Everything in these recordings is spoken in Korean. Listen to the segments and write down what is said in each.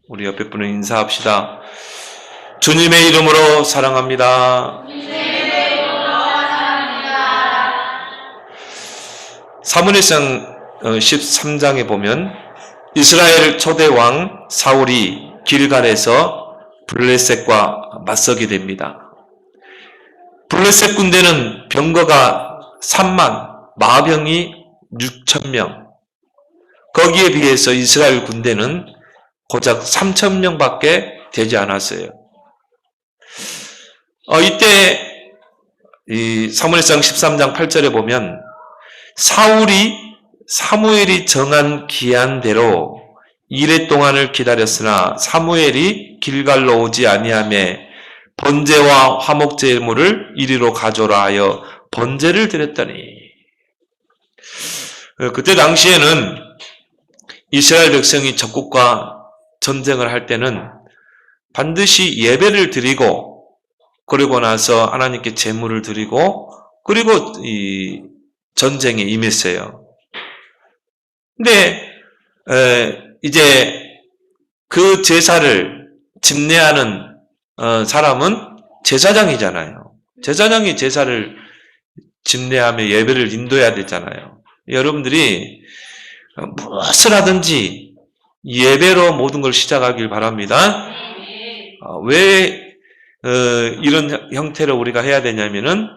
우리 옆에 분을 인사합시다. 주님의 이름으로 사랑합니다. 사무엘상 13장에 보면 이스라엘 초대 왕 사울이 길갈에서 블레셋과 맞서게 됩니다. 블레셋 군대는 병거가 3만, 마병이 6,000명. 거기에 비해서 이스라엘 군대는 고작 3,000명밖에 되지 않았어요. 이때 이 사무엘상 13장 8절에 보면 사무엘이 정한 기한대로 이레 동안을 기다렸으나 사무엘이 길갈로 오지 아니하매 번제와 화목제물을 이리로 가져오라 하여 번제를 드렸더니, 그때 당시에는 이스라엘 백성이 적국과 전쟁을 할 때는 반드시 예배를 드리고, 그리고 나서 하나님께 제물을 드리고, 그리고 이 전쟁에 임했어요. 근데 이제 그 제사를 집례하는 사람은 제사장이잖아요. 제사장이 제사를 집례하며 예배를 인도해야 되잖아요. 여러분들이 무엇을 하든지 예배로 모든 걸 시작하길 바랍니다. 왜 이런 형태로 우리가 해야 되냐면은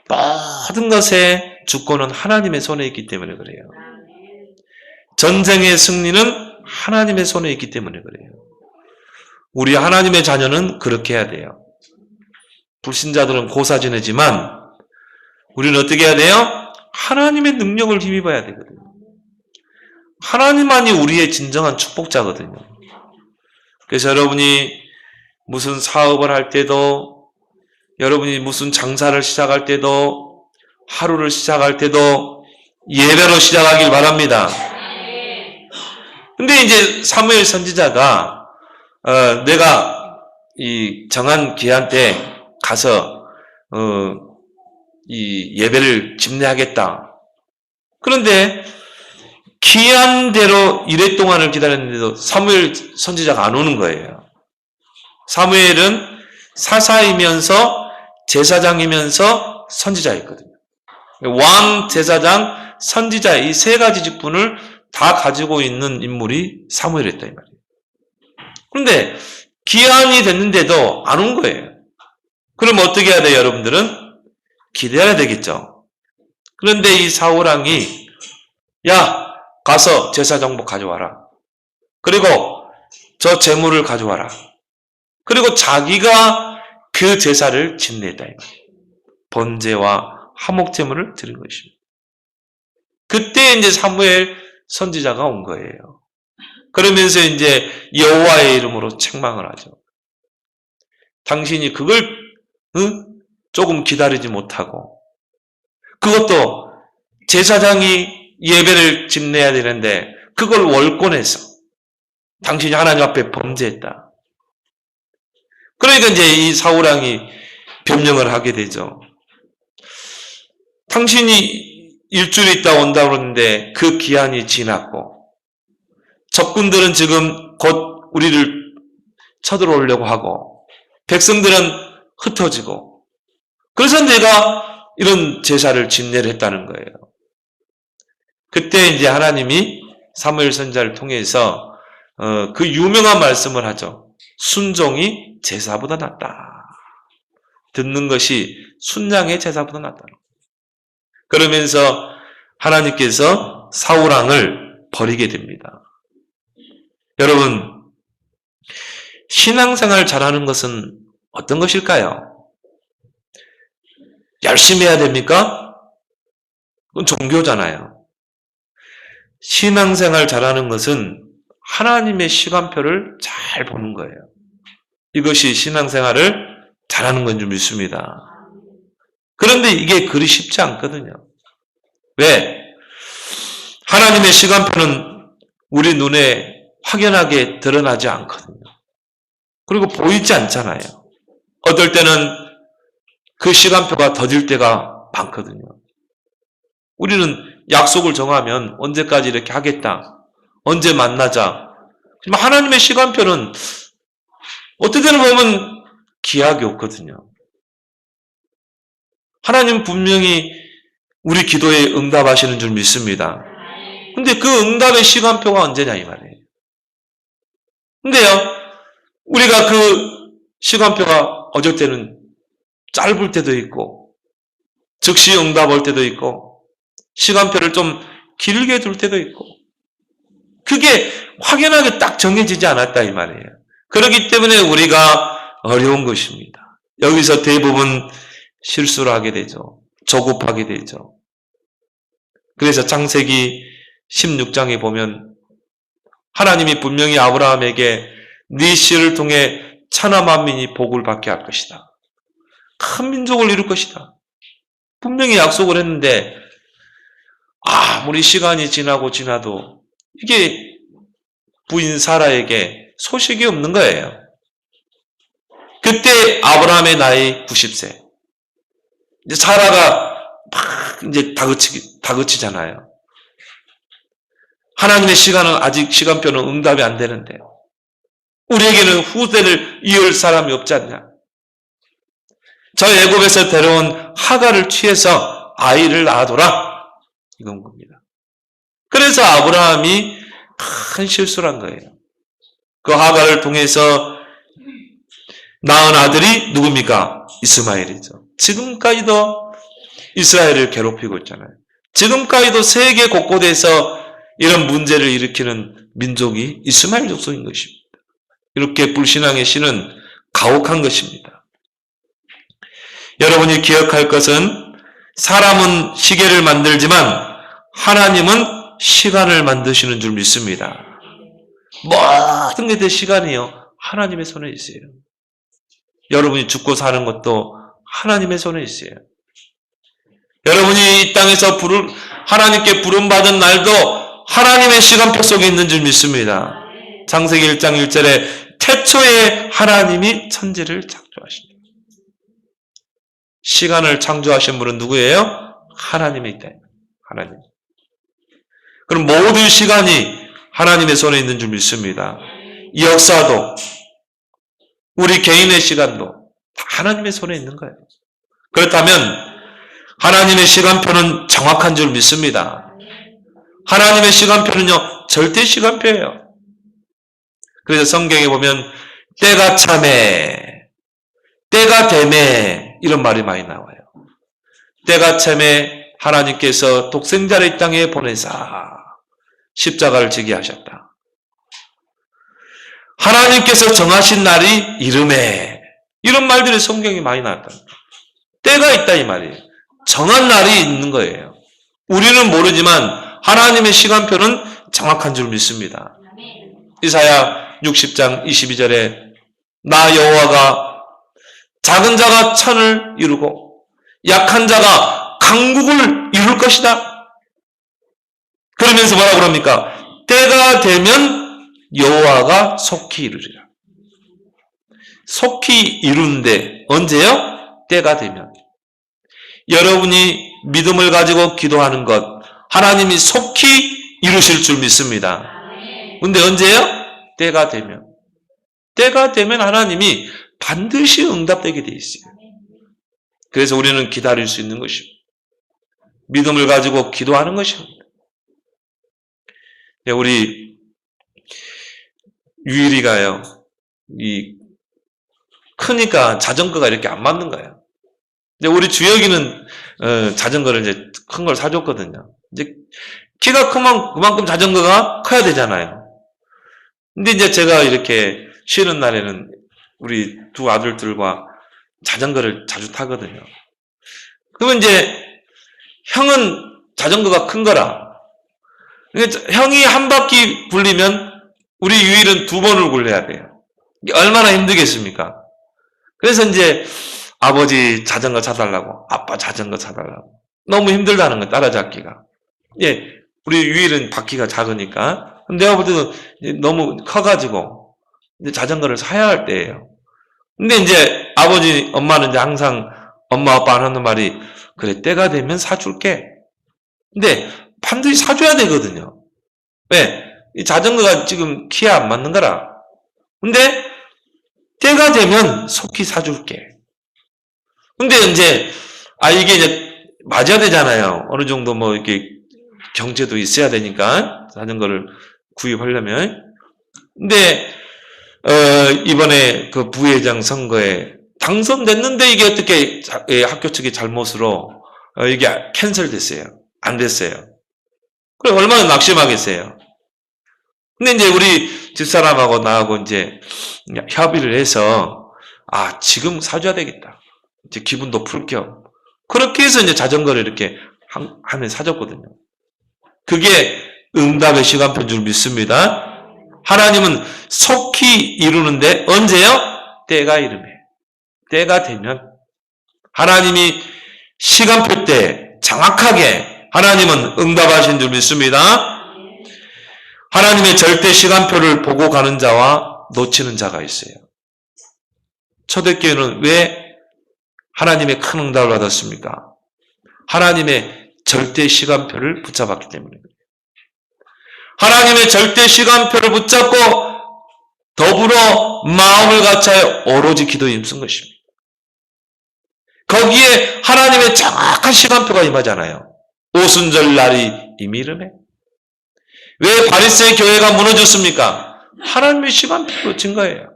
모든 것의 주권은 하나님의 손에 있기 때문에 그래요. 전쟁의 승리는 하나님의 손에 있기 때문에 그래요. 우리 하나님의 자녀는 그렇게 해야 돼요. 불신자들은 고사 지내지만 우리는 어떻게 해야 돼요? 하나님의 능력을 힘입어야 되거든요. 하나님만이 우리의 진정한 축복자거든요. 그래서 여러분이 무슨 사업을 할 때도, 여러분이 무슨 장사를 시작할 때도, 하루를 시작할 때도 예배로 시작하길 바랍니다. 근데 이제 사무엘 선지자가 내가 이 정한 기한 때 가서 이 예배를 집례하겠다. 그런데 기한대로 이래 동안을 기다렸는데도 사무엘 선지자가 안 오는 거예요. 사무엘은 사사이면서 제사장이면서 선지자였거든요. 왕, 제사장, 선지자 이 세 가지 직분을 다 가지고 있는 인물이 사무엘이었다 이 말이에요. 그런데 기한이 됐는데도 안 온 거예요. 그럼 어떻게 해야 돼요, 여러분들은? 기다려야 되겠죠. 그런데 이 사울왕이 야, 가서 제사 정복 가져와라. 그리고 저 제물을 가져와라. 그리고 자기가 그 제사를 집례했다 이 말이에요. 번제와 화목제물을 드린 것입니다. 그때 이제 사무엘 선지자가 온 거예요. 그러면서 이제 여호와의 이름으로 책망을 하죠. 당신이 그걸 조금 기다리지 못하고, 그것도 제사장이 예배를 집례해야 되는데 그걸 월권해서 당신이 하나님 앞에 범죄했다. 그러니까 이제 이 사울왕이 변명을 하게 되죠. 당신이 일주일 있다 온다고 그러는데 그 기한이 지났고, 적군들은 지금 곧 우리를 쳐들어오려고 하고, 백성들은 흩어지고, 그래서 내가 이런 제사를 집례를 했다는 거예요. 그때 이제 하나님이 사무엘 선지자를 통해서 그 유명한 말씀을 하죠. 순종이 제사보다 낫다. 듣는 것이 순양의 제사보다 낫다. 그러면서 하나님께서 사울왕을 버리게 됩니다. 여러분, 신앙생활 잘하는 것은 어떤 것일까요? 열심히 해야 됩니까? 그건 종교잖아요. 신앙생활 잘하는 것은 하나님의 시간표를 잘 보는 거예요. 이것이 신앙생활을 잘하는 건 줄 믿습니다. 그런데 이게 그리 쉽지 않거든요. 왜? 하나님의 시간표는 우리 눈에 확연하게 드러나지 않거든요. 그리고 보이지 않잖아요. 어떨 때는 그 시간표가 더딜 때가 많거든요. 우리는 약속을 정하면 언제까지 이렇게 하겠다, 언제 만나자, 하나님의 시간표는 어떻게 보면 기약이 없거든요. 하나님 분명히 우리 기도에 응답하시는 줄 믿습니다. 근데 그 응답의 시간표가 언제냐 이 말이에요. 근데요, 우리가 그 시간표가 어쩔 때는 짧을 때도 있고 즉시 응답 올 때도 있고 시간표를 좀 길게 둘 때도 있고 그게 확연하게 딱 정해지지 않았다 이 말이에요. 그렇기 때문에 우리가 어려운 것입니다. 여기서 대부분 실수를 하게 되죠. 조급하게 되죠. 그래서 창세기 16장에 보면 하나님이 분명히 아브라함에게 네 씨를 통해 천하 만민이 복을 받게 할 것이다. 큰 민족을 이룰 것이다. 분명히 약속을 했는데 아무리 시간이 지나도 이게 부인 사라에게 소식이 없는 거예요. 그때 아브라함의 나이 90세. 이제 사라가 막 이제 다그치잖아요. 하나님의 시간은 아직 시간표는 응답이 안 되는데요. 우리에게는 후대를 이을 사람이 없지 않냐. 저 애굽에서 데려온 하가를 취해서 아이를 낳아둬라. 이건 겁니다. 그래서 아브라함이 큰 실수를 한 거예요. 그 하가를 통해서 낳은 아들이 누굽니까? 이스마엘이죠. 지금까지도 이스라엘을 괴롭히고 있잖아요. 지금까지도 세계 곳곳에서 이런 문제를 일으키는 민족이 이스마엘 족속인 것입니다. 이렇게 불신앙의 신은 가혹한 것입니다. 여러분이 기억할 것은 사람은 시계를 만들지만 하나님은 시간을 만드시는 줄 믿습니다. 모든 게 다 시간이요. 하나님의 손에 있어요. 여러분이 죽고 사는 것도 하나님의 손에 있어요. 여러분이 이 땅에서 하나님께 부름받은 날도 하나님의 시간표 속에 있는 줄 믿습니다. 창세기 1장 1절에 태초에 하나님이 천지를 창조하십니다. 시간을 창조하신 분은 누구예요? 하나님이 있다. 하나님. 그럼 모든 시간이 하나님의 손에 있는 줄 믿습니다. 이 역사도 우리 개인의 시간도 다 하나님의 손에 있는 거예요. 그렇다면 하나님의 시간표는 정확한 줄 믿습니다. 하나님의 시간표는요, 절대 시간표예요. 그래서 성경에 보면 때가 참에, 때가 되매 이런 말이 많이 나와요. 때가 참에 하나님께서 독생자를 이 땅에 보내사 십자가를 지게 하셨다. 하나님께서 정하신 날이 이름에 이런 말들이 성경에 많이 나왔다. 때가 있다 이 말이에요. 정한 날이 있는 거예요. 우리는 모르지만 하나님의 시간표는 정확한 줄 믿습니다. 이사야 60장 22절에 나 여호와가 작은 자가 천을 이루고 약한 자가 강국을 이룰 것이다. 그러면서 뭐라 그럽니까? 때가 되면 여호와가 속히 이루리라. 속히 이루는데 언제요? 때가 되면. 여러분이 믿음을 가지고 기도하는 것 하나님이 속히 이루실 줄 믿습니다. 근데 언제요? 때가 되면. 때가 되면 하나님이 반드시 응답되게 돼 있어요. 그래서 우리는 기다릴 수 있는 것입니다. 믿음을 가지고 기도하는 것입니다. 우리 유일이가요, 크니까 자전거가 이렇게 안 맞는 거예요. 근데 우리 주혁이는 자전거를 이제 큰 걸 사줬거든요. 이제 키가 크면 그만큼 자전거가 커야 되잖아요. 근데 이제 제가 이렇게 쉬는 날에는 우리 두 아들들과 자전거를 자주 타거든요. 그러면 이제 형은 자전거가 큰 거라. 형이 한 바퀴 굴리면 우리 유일은 두 번을 굴려야 돼요. 얼마나 힘들겠습니까? 그래서 이제 아버지 자전거 사달라고, 아빠 자전거 사달라고. 너무 힘들다는 거 따라잡기가. 예, 우리 유일은 바퀴가 작으니까. 내가 볼 때는 너무 커가지고 이제 자전거를 사야 할 때예요. 근데 이제 아버지, 엄마는 이제 항상 엄마 아빠 하는 말이 그래 때가 되면 사줄게. 근데 반드시 사줘야 되거든요. 왜? 이 자전거가 지금 키에 안 맞는 거라. 근데 때가 되면 속히 사줄게. 근데 이제 이게 이제 맞아야 되잖아요. 어느 정도 뭐 이렇게 경제도 있어야 되니까 자전거를 구입하려면. 근데 이번에 그 부회장 선거에 당선됐는데 이게 어떻게 학교 측의 잘못으로 이게 캔슬됐어요. 안 됐어요. 그래 얼마나 낙심하겠어요. 근데 이제 우리 집사람하고 나하고 이제 협의를 해서 지금 사줘야 되겠다. 이제 기분도 풀 겸. 그렇게 해서 이제 자전거를 이렇게 하면 사줬거든요. 그게 응답의 시간표인 줄 믿습니다. 하나님은 속히 이루는데 언제요? 때가 이름에. 때가 되면 하나님이 시간표 때 정확하게 하나님은 응답하신 줄 믿습니다. 하나님의 절대 시간표를 보고 가는 자와 놓치는 자가 있어요. 초대교회는 왜 하나님의 큰 응답을 받았습니까? 하나님의 절대 시간표를 붙잡았기 때문입니다. 하나님의 절대 시간표를 붙잡고 더불어 마음을 같이하여 오로지 기도에 힘쓴 것입니다. 거기에 하나님의 정확한 시간표가 임하잖아요. 오순절 날이 이미 이르매. 왜 바리새의 교회가 무너졌습니까? 하나님의 시간표를 놓친 거예요.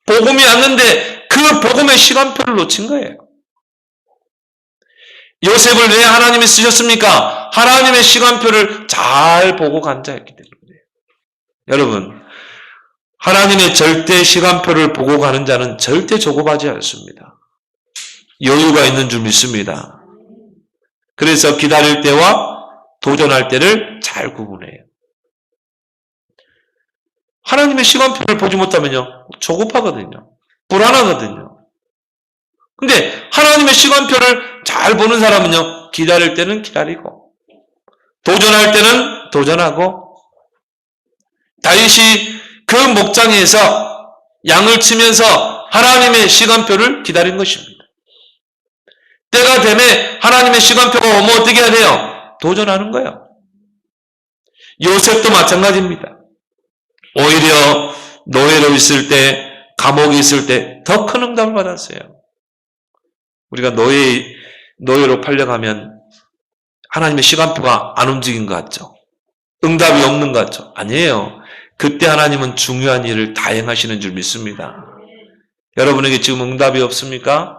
복음이 왔는데 그 복음의 시간표를 놓친 거예요. 요셉을 왜 하나님이 쓰셨습니까? 하나님의 시간표를 잘 보고 간 자였기 때문에. 여러분, 하나님의 절대 시간표를 보고 가는 자는 절대 조급하지 않습니다. 여유가 있는 줄 믿습니다. 그래서 기다릴 때와 도전할 때를 잘 구분해요. 하나님의 시간표를 보지 못하면요, 조급하거든요. 불안하거든요. 근데 하나님의 시간표를 잘 보는 사람은요, 기다릴 때는 기다리고, 도전할 때는 도전하고, 다윗이 그 목장에서 양을 치면서 하나님의 시간표를 기다린 것입니다. 때가 되면 하나님의 시간표가 오면 어떻게 해야 돼요? 도전하는 거예요. 요셉도 마찬가지입니다. 오히려 노예로 있을 때, 감옥에 있을 때 더 큰 응답을 받았어요. 우리가 노예로 팔려가면 하나님의 시간표가 안 움직인 것 같죠? 응답이 없는 것 같죠? 아니에요. 그때 하나님은 중요한 일을 다 행하시는 줄 믿습니다. 여러분에게 지금 응답이 없습니까?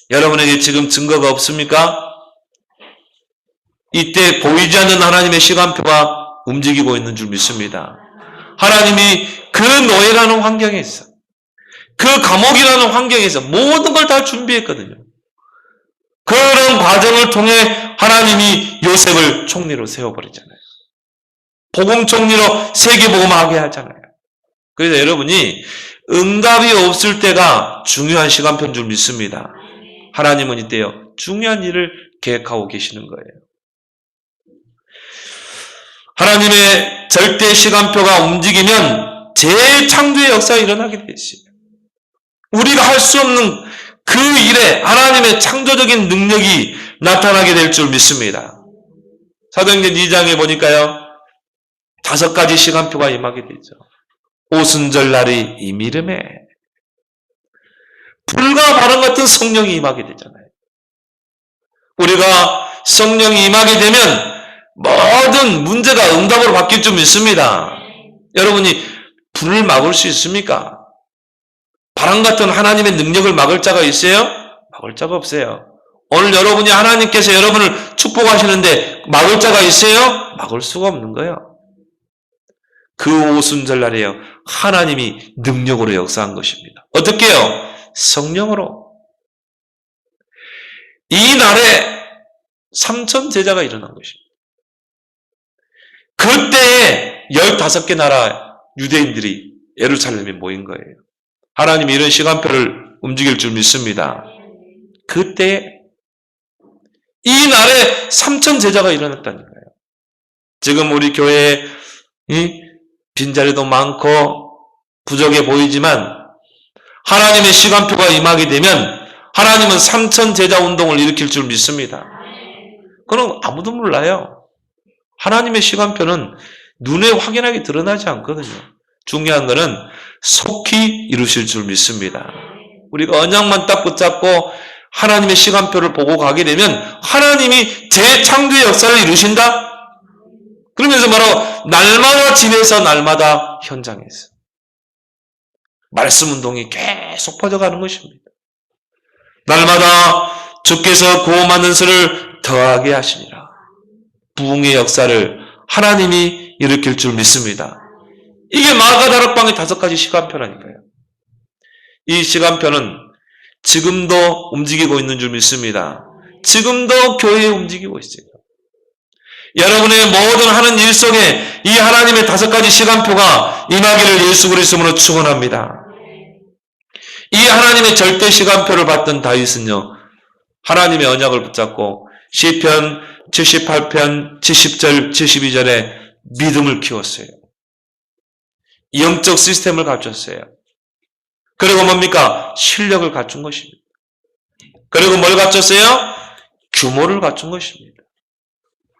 여러분에게 지금 증거가 없습니까? 이때 보이지 않는 하나님의 시간표가 움직이고 있는 줄 믿습니다. 하나님이 그 노예라는 환경에서, 그 감옥이라는 환경에서 모든 걸 다 준비했거든요. 그런 과정을 통해 하나님이 요셉을 총리로 세워버리잖아요. 복음 총리로 세계복음하게 하잖아요. 그래서 여러분이 응답이 없을 때가 중요한 시간표인 줄 믿습니다. 하나님은 이때요, 중요한 일을 계획하고 계시는 거예요. 하나님의 절대 시간표가 움직이면 재창조의 역사가 일어나게 되어 있어요. 우리가 할 수 없는 그 일에 하나님의 창조적인 능력이 나타나게 될 줄 믿습니다. 사도행전 2장에 보니까요, 5가지 시간표가 임하게 되죠. 오순절 날이 이미 이르매. 불과 바람 같은 성령이 임하게 되잖아요. 우리가 성령이 임하게 되면 모든 문제가 응답으로 바뀔 줄 믿습니다. 여러분이 불을 막을 수 있습니까? 바람 같은 하나님의 능력을 막을 자가 있어요? 막을 자가 없어요. 오늘 여러분이 하나님께서 여러분을 축복하시는데 막을 자가 있어요? 막을 수가 없는 거예요. 그 오순절날에요, 하나님이 능력으로 역사한 것입니다. 어떻게 해요? 성령으로. 이 날에 3천 제자가 일어난 것입니다. 그때에 15개 나라 유대인들이 예루살렘에 모인 거예요. 하나님이 이런 시간표를 움직일 줄 믿습니다. 그때 이 날에 3천 제자가 일어났다는 거예요. 지금 우리 교회에 빈자리도 많고 부족해 보이지만 하나님의 시간표가 임하게 되면 하나님은 3천 제자 운동을 일으킬 줄 믿습니다. 그럼 아무도 몰라요. 하나님의 시간표는 눈에 확연하게 드러나지 않거든요. 중요한 것은 속히 이루실 줄 믿습니다. 우리가 언약만 딱 붙잡고 하나님의 시간표를 보고 가게 되면 하나님이 재창조의 역사를 이루신다? 그러면서 바로 날마다 집에서 날마다 현장에서 말씀 운동이 계속 퍼져가는 것입니다. 날마다 주께서 구원 받는 수를 더하게 하시니라. 부흥의 역사를 하나님이 일으킬 줄 믿습니다. 이게 마가다락방의 5가지 시간표라니까요. 이 시간표는 지금도 움직이고 있는 줄 믿습니다. 지금도 교회에 움직이고 있어요. 여러분의 모든 하는 일 속에 이 하나님의 5가지 시간표가 임하기를 예수 그리스도로 축원합니다. 이 하나님의 절대 시간표를 받던 다윗은요, 하나님의 언약을 붙잡고 시편 78편 70절 72절에 믿음을 키웠어요. 영적 시스템을 갖췄어요. 그리고 뭡니까? 실력을 갖춘 것입니다. 그리고 뭘 갖췄어요? 규모를 갖춘 것입니다.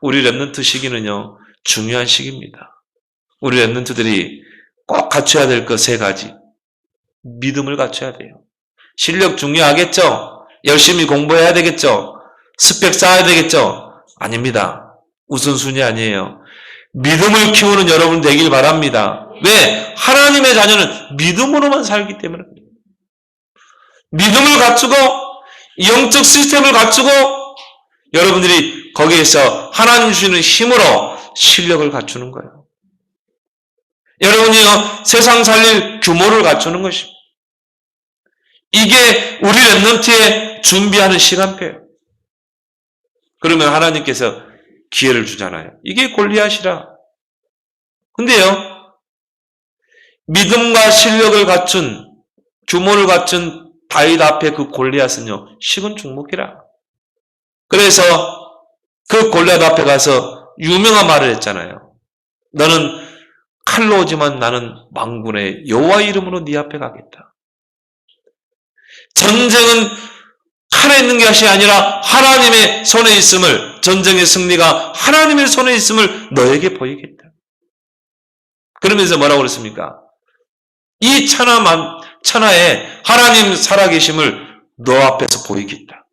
우리 랩런트 시기는요, 중요한 시기입니다. 우리 랩런트들이 꼭 갖춰야 될 것 3가지. 믿음을 갖춰야 돼요. 실력 중요하겠죠? 열심히 공부해야 되겠죠? 스펙 쌓아야 되겠죠? 아닙니다. 우선순위 아니에요. 믿음을 키우는 여러분 되길 바랍니다. 왜? 하나님의 자녀는 믿음으로만 살기 때문에 그래요. 믿음을 갖추고 영적 시스템을 갖추고 여러분들이 거기에서 하나님 주시는 힘으로 실력을 갖추는 거예요. 여러분이요, 세상 살릴 규모를 갖추는 것입니다. 이게 우리 랩런트에 준비하는 시간표예요. 그러면 하나님께서 기회를 주잖아요. 이게 골리앗이라. 근데요, 믿음과 실력을 갖춘, 규모를 갖춘 다윗 앞에 그 골리앗은요, 식은 죽먹이라. 그래서 그 골리앗 앞에 가서 유명한 말을 했잖아요. 너는 칼로 오지만 나는 만군의 여호와 이름으로 네 앞에 가겠다. 전쟁은 칼에 있는 것이 아니라 하나님의 손에 있음을, 전쟁의 승리가 하나님의 손에 있음을 너에게 보이겠다. 그러면서 뭐라고 그랬습니까? 이 천하에 하나님 살아계심을 너 앞에서 보이겠다.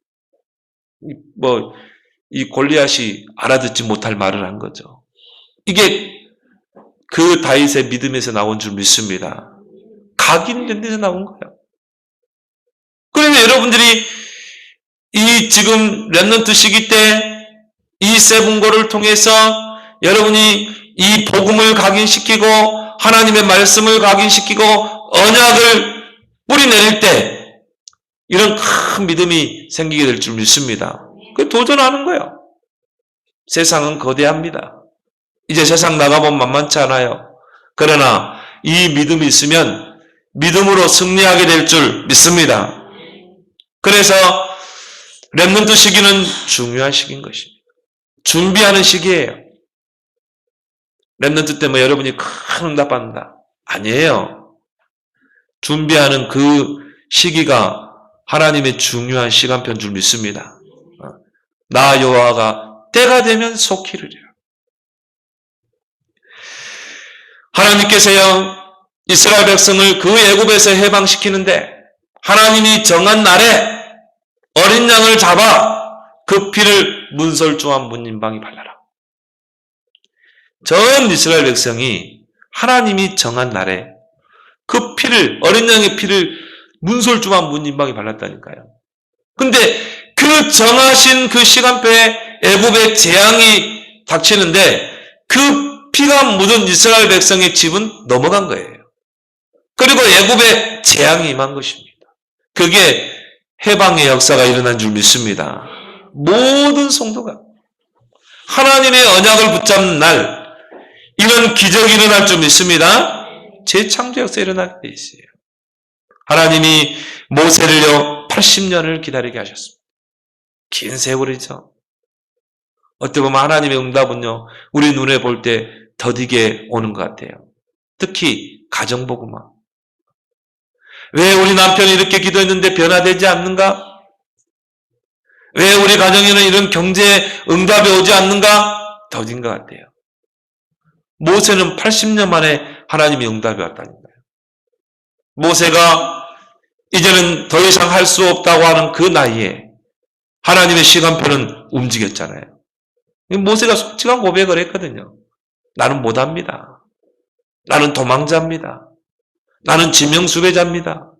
이 골리앗이 알아듣지 못할 말을 한 거죠. 이게 그 다윗의 믿음에서 나온 줄 믿습니다. 각인된 데서 나온 거예요. 그러면 여러분들이 이 지금 랩런트 시기 때 이 세븐고를 통해서 여러분이 이 복음을 각인시키고 하나님의 말씀을 각인시키고 언약을 뿌리내릴 때 이런 큰 믿음이 생기게 될 줄 믿습니다. 그 도전하는 거예요. 세상은 거대합니다. 이제 세상 나가보면 만만치 않아요. 그러나 이 믿음이 있으면 믿음으로 승리하게 될 줄 믿습니다. 그래서 랩런트 시기는 중요한 시기인 것입니다. 준비하는 시기예요. 랩런트 때문에 여러분이 큰 응답받는다. 아니에요. 준비하는 그 시기가 하나님의 중요한 시간표인 줄 믿습니다. 나 여호와가 때가 되면 속히 이르리라. 하나님께서요, 이스라엘 백성을 그 애굽에서 해방시키는데 하나님이 정한 날에 어린 양을 잡아 그 피를 문설주한 문인방에 발라라. 전 이스라엘 백성이 하나님이 정한 날에 그 피를, 어린 양의 피를 문설주한 문인방에 발랐다니까요. 근데 그 정하신 그 시간표에 애굽의 재앙이 닥치는데 그 피가 묻은 이스라엘 백성의 집은 넘어간 거예요. 그리고 애굽에 재앙이 임한 것입니다. 그게 해방의 역사가 일어난 줄 믿습니다. 모든 성도가 하나님의 언약을 붙잡는 날 이런 기적이 일어날 줄 믿습니다. 재창조 역사 일어나게 돼 있어요. 하나님이 모세를요 80년을 기다리게 하셨습니다. 긴 세월이죠. 어떻게 보면 하나님의 응답은요 우리 눈에 볼 때 더디게 오는 것 같아요. 특히 가정복음화. 왜 우리 남편이 이렇게 기도했는데 변화되지 않는가? 왜 우리 가정에는 이런 경제 응답이 오지 않는가? 더딘 것 같아요. 모세는 80년 만에 하나님의 응답이 왔다는 거예요. 모세가 이제는 더 이상 할 수 없다고 하는 그 나이에 하나님의 시간표는 움직였잖아요. 모세가 솔직한 고백을 했거든요. 나는 못합니다. 나는 도망자입니다. 나는 지명수배자입니다.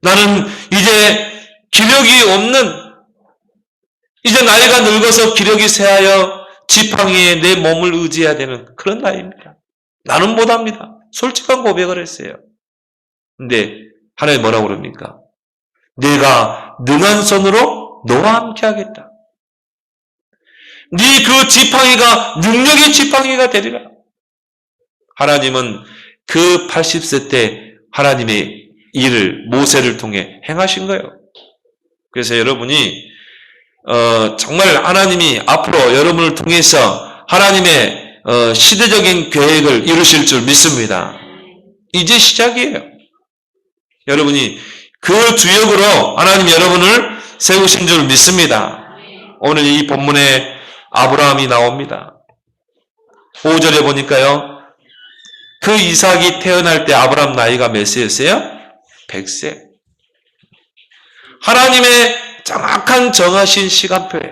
나는 이제 기력이 없는, 이제 나이가 늙어서 기력이 쇠하여 지팡이에 내 몸을 의지해야 되는 그런 나이입니다. 나는 못합니다. 솔직한 고백을 했어요. 근데 하나님 뭐라고 그럽니까? 내가 능한 손으로 너와 함께 하겠다. 네 그 지팡이가 능력의 지팡이가 되리라. 하나님은 그 80세 때 하나님의 일을 모세를 통해 행하신 거예요. 그래서 여러분이 정말 하나님이 앞으로 여러분을 통해서 하나님의 시대적인 계획을 이루실 줄 믿습니다. 이제 시작이에요. 여러분이 그 주역으로 하나님 여러분을 세우신 줄 믿습니다. 오늘 이 본문에 아브라함이 나옵니다. 5절에 보니까요. 그 이삭이 태어날 때 아브라함 나이가 몇 세였어요? 100세. 하나님의 정확한 정하신 시간표에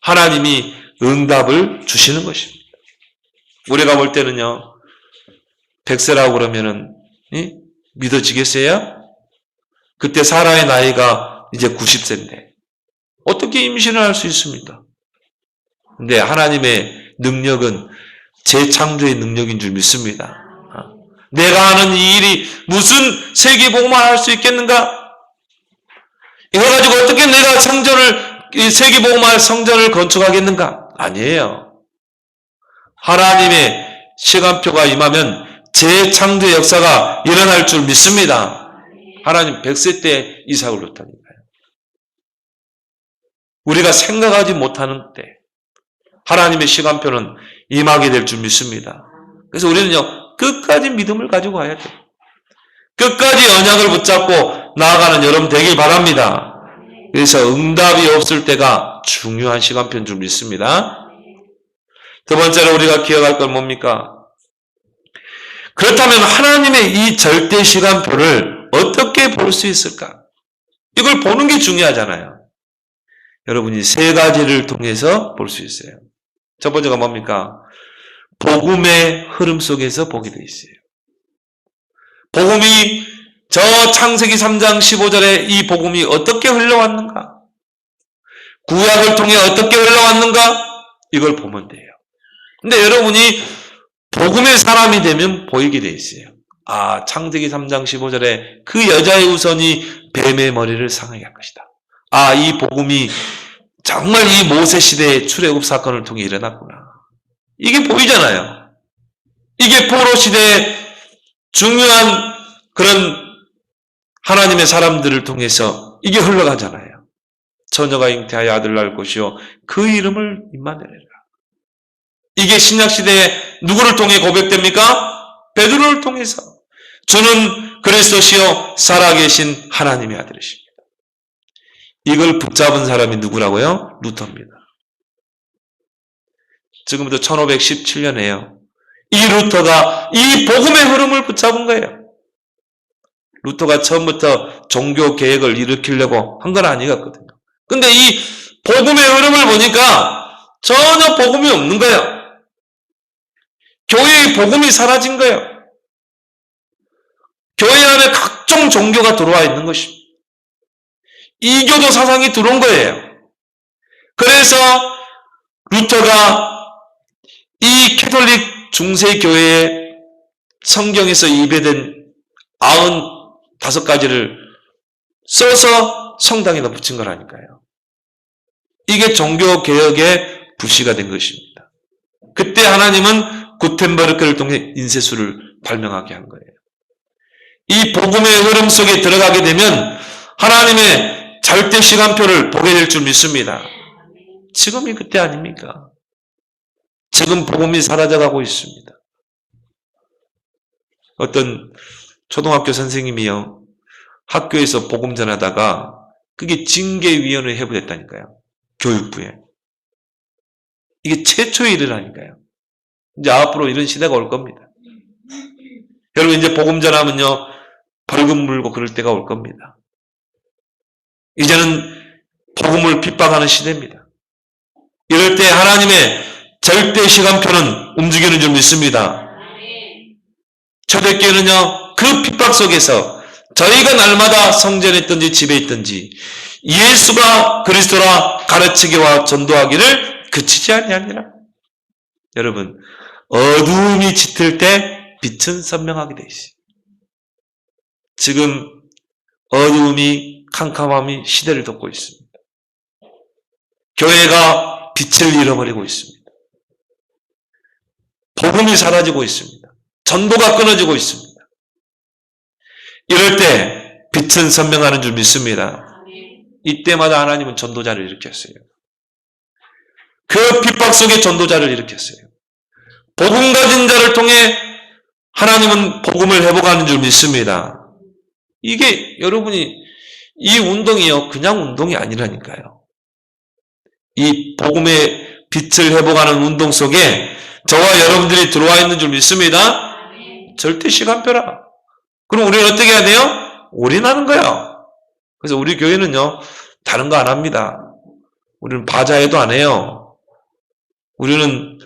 하나님이 응답을 주시는 것입니다. 우리가 볼 때는요. 100세라고 그러면은 믿어지겠어요? 그때 사라의 나이가 이제 90세인데 어떻게 임신을 할 수 있습니까? 근데 하나님의 능력은 재창조의 능력인 줄 믿습니다. 내가 하는 이 일이 무슨 세계복음을 할 수 있겠는가? 이거 가지고 어떻게 내가 세계복음할 성전을 건축하겠는가? 아니에요. 하나님의 시간표가 임하면 재창조의 역사가 일어날 줄 믿습니다. 하나님 100세 때 이삭을 놓다니까요. 우리가 생각하지 못하는 때 하나님의 시간표는 임하게 될 줄 믿습니다. 그래서 우리는요, 끝까지 믿음을 가지고 가야 돼요. 끝까지 언약을 붙잡고 나아가는 여러분 되길 바랍니다. 그래서 응답이 없을 때가 중요한 시간표인 줄 믿습니다. 두 번째로 우리가 기억할 건 뭡니까? 그렇다면 하나님의 이 절대 시간표를 어떻게 볼 수 있을까? 이걸 보는 게 중요하잖아요. 여러분이 세 가지를 통해서 볼 수 있어요. 첫 번째가 뭡니까? 복음의 흐름 속에서 보게 돼 있어요. 복음이 저 창세기 3장 15절에 이 복음이 어떻게 흘러왔는가? 구약을 통해 어떻게 흘러왔는가? 이걸 보면 돼요. 근데 여러분이 복음의 사람이 되면 보이게 돼 있어요. 아, 창세기 3장 15절에 그 여자의 우선이 뱀의 머리를 상하게 할 것이다. 아, 이 복음이 정말 이 모세 시대의 출애굽 사건을 통해 일어났구나. 이게 보이잖아요. 이게 포로 시대의 중요한 그런 하나님의 사람들을 통해서 이게 흘러가잖아요. 처녀가 잉태하여 아들 낳을 것이요 그 이름을 임마누엘이라. 이게 신약 시대에 누구를 통해 고백됩니까? 베드로를 통해서. 주는 그리스도시요 살아계신 하나님의 아들이십니다. 이걸 붙잡은 사람이 누구라고요? 루터입니다. 지금부터 1517년에요. 이 루터가 이 복음의 흐름을 붙잡은 거예요. 루터가 처음부터 종교 개혁을 일으키려고 한 건 아니었거든요. 근데 이 복음의 흐름을 보니까 전혀 복음이 없는 거예요. 교회의 복음이 사라진 거예요. 교회 안에 각종 종교가 들어와 있는 것입니다. 이교도 사상이 들어온 거예요. 그래서 루터가 이 캐톨릭 중세교회의 성경에서 입에된 95가지를 써서 성당에다 붙인 거라니까요. 이게 종교개혁의 불씨가 된 것입니다. 그때 하나님은 구텐버르크를 통해 인쇄술을 발명하게 한 거예요. 이 복음의 흐름 속에 들어가게 되면 하나님의 절대 시간표를 보게 될 줄 믿습니다. 지금이 그때 아닙니까? 지금 복음이 사라져가고 있습니다. 어떤 초등학교 선생님이요. 학교에서 복음 전하다가 그게 징계위원회 해부됐다니까요. 교육부에. 이게 최초의 일이라니까요. 이제 앞으로 이런 시대가 올 겁니다. 여러분 이제 복음 전하면요 벌금 물고 그럴 때가 올 겁니다. 이제는 복음을 핍박하는 시대입니다. 이럴 때 하나님의 절대 시간표는 움직이는 줄 믿습니다. 초대교회는요 그 핍박 속에서 저희가 날마다 성전에 있든지 집에 있든지 예수가 그리스도라 가르치기와 전도하기를 그치지 아니하니라. 여러분 어두움이 짙을 때 빛은 선명하게 돼 있어요. 지금 어두움이 캄캄함이 시대를 덮고 있습니다. 교회가 빛을 잃어버리고 있습니다. 복음이 사라지고 있습니다. 전도가 끊어지고 있습니다. 이럴 때 빛은 선명하는 줄 믿습니다. 이때마다 하나님은 전도자를 일으켰어요. 그 핍박 속에 전도자를 일으켰어요. 복음 가진 자를 통해 하나님은 복음을 회복하는 줄 믿습니다. 이게 여러분이 이 운동이요 그냥 운동이 아니라니까요. 이 복음의 빛을 회복하는 운동 속에 저와 여러분들이 들어와 있는 줄 믿습니다. 절대 시간표라. 그럼 우리는 어떻게 해야 돼요? 올인하는 거예요. 그래서 우리 교회는요 다른 거 안 합니다. 우리는 바자회도 안 해요. 우리는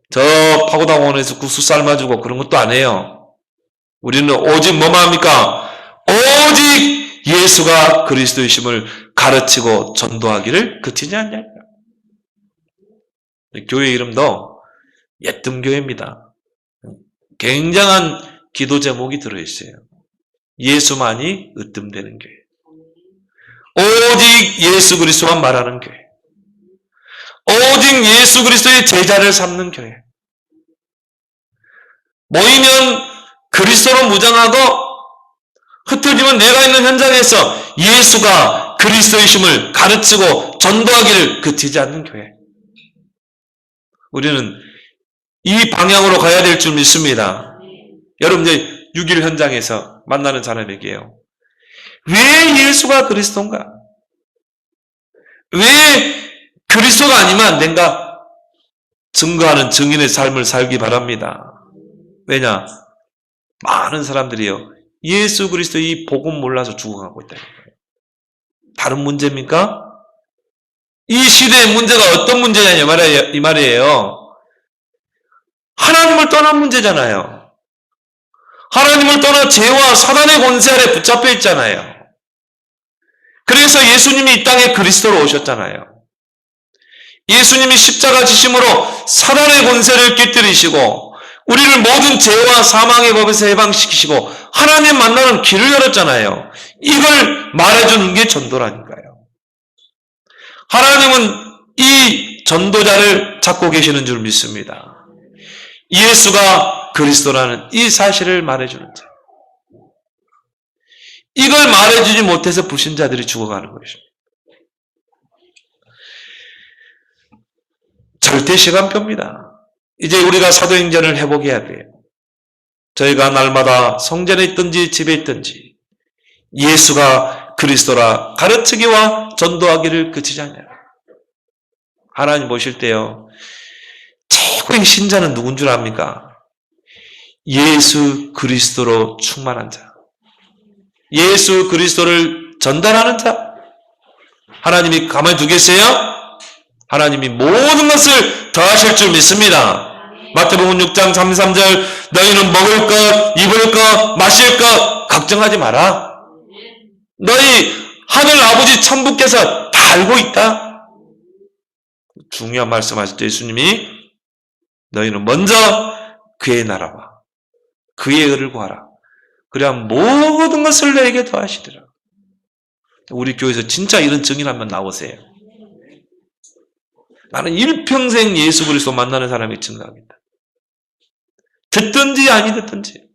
저 파고다공원에서 국수 삶아주고 그런 것도 안 해요. 우리는 오직 뭐만 합니까? 오직 예수가 그리스도이심을 가르치고 전도하기를 그치지 않냐. 교회 이름도 예뜸교회입니다. 굉장한 기도 제목이 들어있어요. 예수만이 으뜸되는 교회. 오직 예수 그리스도만 말하는 교회. 오직 예수 그리스도의 제자를 삼는 교회. 모이면 그리스도로 무장하고 흩어지면 내가 있는 현장에서 예수가 그리스도이심을 가르치고 전도하기를 그치지 않는 교회. 우리는 이 방향으로 가야 될 줄 믿습니다. 여러분 이제 6.1 현장에서 만나는 사람에게요. 왜 예수가 그리스도인가? 왜 그리스도가 아니면 안 된가? 증거하는 증인의 삶을 살기 바랍니다. 왜냐? 많은 사람들이요. 예수 그리스도 이 복음 몰라서 죽어가고 있다는 거예요. 다른 문제입니까? 이 시대의 문제가 어떤 문제냐 이 말이에요. 하나님을 떠난 문제잖아요. 하나님을 떠나 죄와 사단의 권세 아래 붙잡혀 있잖아요. 그래서 예수님이 이 땅에 그리스도로 오셨잖아요. 예수님이 십자가 지심으로 사단의 권세를 깨뜨리시고 우리를 모든 죄와 사망의 법에서 해방시키시고 하나님 만나는 길을 열었잖아요. 이걸 말해주는 게 전도라니까요. 하나님은 이 전도자를 찾고 계시는 줄 믿습니다. 예수가 그리스도라는 이 사실을 말해주는 자. 이걸 말해주지 못해서 불신자들이 죽어가는 것입니다. 절대 시간표입니다. 이제 우리가 사도행전을 회복해야 돼요. 저희가 날마다 성전에 있든지 집에 있든지 예수가 그리스도라 가르치기와 전도하기를 그치지 않냐. 하나님 보실 때요. 최고의 신자는 누군 줄 압니까? 예수 그리스도로 충만한 자. 예수 그리스도를 전달하는 자. 하나님이 가만히 두겠어요? 하나님이 모든 것을 더하실 줄 믿습니다. 마태복음 6장 33절 너희는 먹을 것, 입을 것, 마실 것 걱정하지 마라. 너희 하늘 아버지 천부께서 다 알고 있다. 중요한 말씀하실 때 예수님이 너희는 먼저 그의 나라와 그의 의를 구하라. 그래야 모든 것을 너에게 더하시리라. 우리 교회에서 진짜 이런 증인 한번 나오세요. 나는 일평생 예수 그리스도 만나는 사람이 증거합니다. 듣든지 아니 듣든지.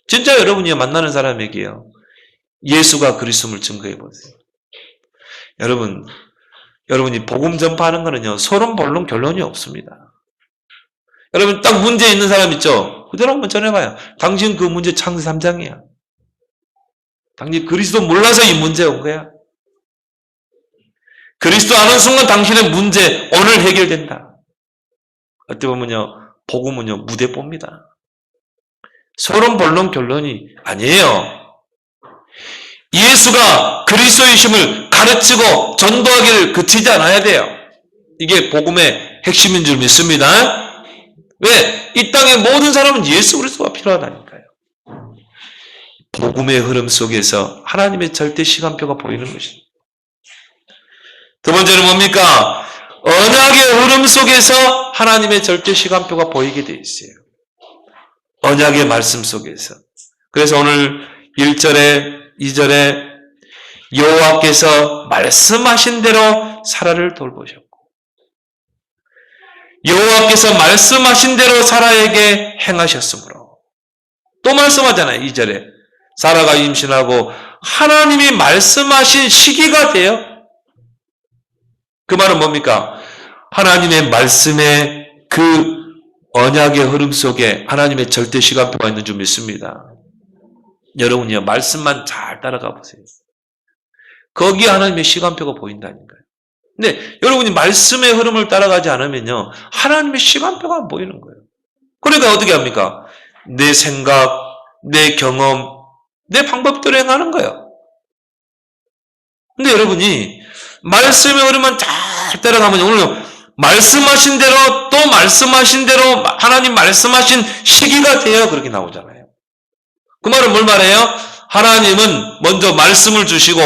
진짜 여러분이 만나는 사람에게요. 예수가 그리스도를 증거해 보세요. 여러분이 복음 전파하는 거는요. 서론 본론 결론이 없습니다. 여러분 딱 문제 있는 사람 있죠? 그대로 한번 전해봐요. 당신 그 문제 창세기 3장이야. 당신 그리스도 몰라서 이 문제 온 거야. 그리스도 아는 순간 당신의 문제 오늘 해결된다. 어떻게 보면요, 복음은요, 무대뽀입니다. 서론, 본론, 결론이 아니에요. 예수가 그리스도이심을 가르치고 전도하기를 그치지 않아야 돼요. 이게 복음의 핵심인 줄 믿습니다. 왜? 이 땅의 모든 사람은 예수 그리스도가 필요하다니까요. 복음의 흐름 속에서 하나님의 절대 시간표가 보이는 것입니다. 두 번째는 뭡니까? 언약의 흐름 속에서 하나님의 절대 시간표가 보이게 돼 있어요. 언약의 말씀 속에서. 그래서 오늘 1절에 2절에 여호와께서 말씀하신 대로 사라를 돌보셨고 여호와께서 말씀하신 대로 사라에게 행하셨으므로 또 말씀하잖아요. 2절에 사라가 임신하고 하나님이 말씀하신 시기가 돼요. 그 말은 뭡니까? 하나님의 말씀의 그 언약의 흐름 속에 하나님의 절대 시간표가 있는 줄 믿습니다. 여러분이요, 말씀만 잘 따라가 보세요. 거기에 하나님의 시간표가 보인다니까요. 근데 여러분이 말씀의 흐름을 따라가지 않으면요, 하나님의 시간표가 안 보이는 거예요. 그러니까 어떻게 합니까? 내 생각, 내 경험, 내 방법대로 행하는 거예요. 근데 여러분이 말씀의 흐름만 잘 따라가면 오늘 말씀하신 대로 또 말씀하신 대로 하나님 말씀하신 시기가 돼요. 그렇게 나오잖아요. 그 말은 뭘 말해요? 하나님은 먼저 말씀을 주시고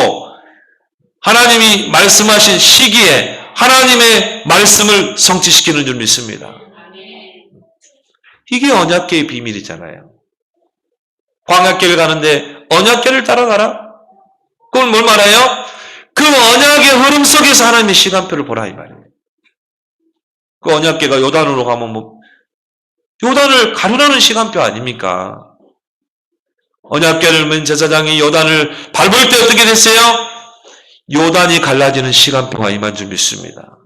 하나님이 말씀하신 시기에 하나님의 말씀을 성취시키는 줄 믿습니다. 이게 언약궤의 비밀이잖아요. 광야길을 가는데 언약궤를 따라가라? 그건 뭘 말해요? 그 언약의 흐름 속에서 하나님의 시간표를 보라 이 말이에요. 그 언약궤가 요단으로 가면 요단을 가르라는 시간표 아닙니까? 언약궤를 맨 제사장이 요단을 밟을 때 어떻게 됐어요? 요단이 갈라지는 시간표가 임한 줄 믿습니다.